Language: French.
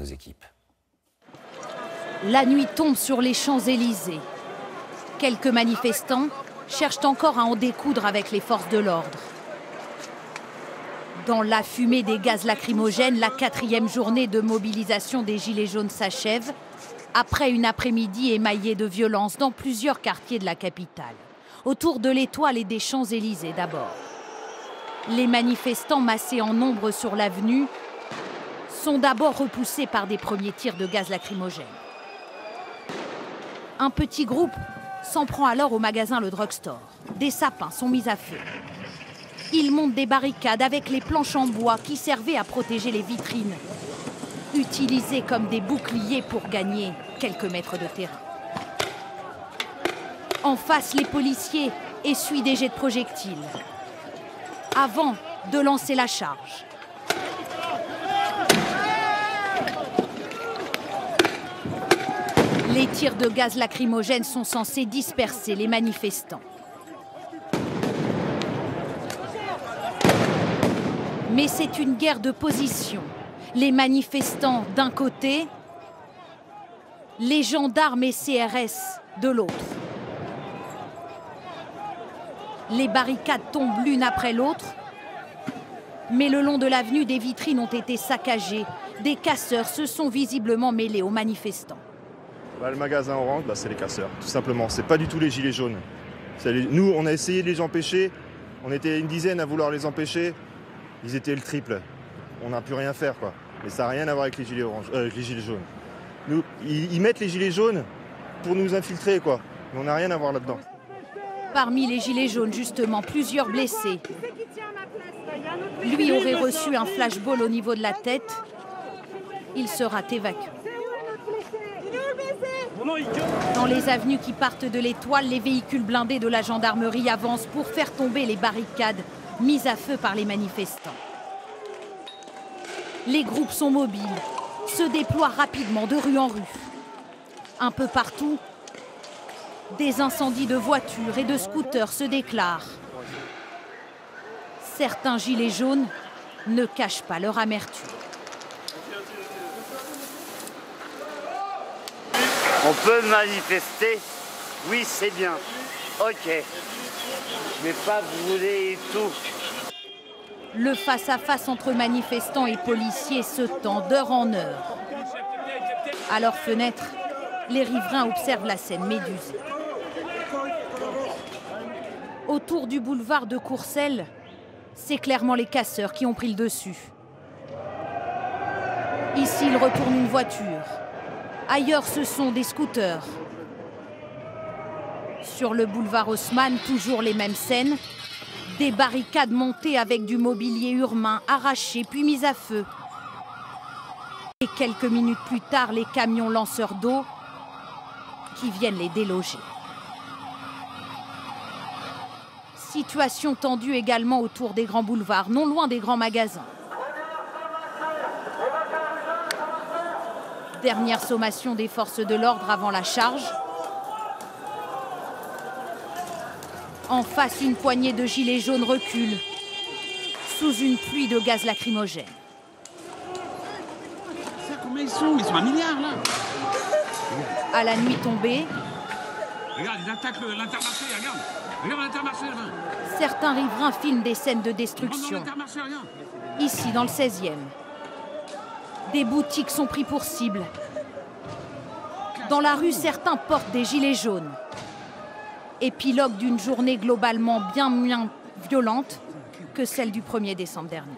nos équipes. La nuit tombe sur les Champs-Élysées. Quelques manifestants cherchent encore à en découdre avec les forces de l'ordre. Dans la fumée des gaz lacrymogènes, la 4e journée de mobilisation des Gilets jaunes s'achève, après une après-midi émaillée de violence dans plusieurs quartiers de la capitale. Autour de l'Étoile et des Champs-Élysées d'abord. Les manifestants massés en nombre sur l'avenue sont d'abord repoussés par des premiers tirs de gaz lacrymogène. Un petit groupe s'en prend alors au magasin Le Drugstore. Des sapins sont mis à feu. Ils montent des barricades avec les planches en bois qui servaient à protéger les vitrines, utilisées comme des boucliers pour gagner quelques mètres de terrain. En face, les policiers essuient des jets de projectiles avant de lancer la charge. Les tirs de gaz lacrymogène sont censés disperser les manifestants. Mais c'est une guerre de position. Les manifestants d'un côté, les gendarmes et CRS de l'autre. Les barricades tombent l'une après l'autre, mais le long de l'avenue, des vitrines ont été saccagées. Des casseurs se sont visiblement mêlés aux manifestants. Le magasin Orange, c'est les casseurs, tout simplement. C'est pas du tout les gilets jaunes. Nous, on a essayé de les empêcher. On était une dizaine à vouloir les empêcher. Ils étaient le triple. On n'a pu rien faire, quoi. Mais ça n'a rien à voir avec les gilets jaunes. Nous, ils mettent les gilets jaunes pour nous infiltrer, quoi. Mais on n'a rien à voir là-dedans. Parmi les gilets jaunes, justement, plusieurs blessés. Lui aurait reçu un flashball au niveau de la tête. Il sera évacué. Dans les avenues qui partent de l'Étoile, les véhicules blindés de la gendarmerie avancent pour faire tomber les barricades mises à feu par les manifestants. Les groupes sont mobiles, se déploient rapidement de rue en rue. Un peu partout, des incendies de voitures et de scooters se déclarent. Certains gilets jaunes ne cachent pas leur amertume. On peut manifester, oui c'est bien, ok, mais pas brûler et tout. Le face-à-face entre manifestants et policiers se tend d'heure en heure. À leurs fenêtres, les riverains observent la scène médusée. Autour du boulevard de Courcelles, c'est clairement les casseurs qui ont pris le dessus. Ici, ils retournent une voiture. Ailleurs, ce sont des scooters. Sur le boulevard Haussmann, toujours les mêmes scènes. Des barricades montées avec du mobilier urbain arraché puis mis à feu. Et quelques minutes plus tard, les camions lanceurs d'eau qui viennent les déloger. Situation tendue également autour des grands boulevards, non loin des grands magasins. Dernière sommation des forces de l'ordre avant la charge. En face, une poignée de gilets jaunes recule sous une pluie de gaz lacrymogène. Combien ils sont à milliard là. À la nuit tombée, regarde, ils attaquent l'Intermarché, regarde. Regarde l'Intermarché là. Certains riverains filment des scènes de destruction. Ici, dans le 16e. Des boutiques sont pris pour cible. Dans la rue, certains portent des gilets jaunes. Épilogue d'une journée globalement bien moins violente que celle du 1er décembre dernier.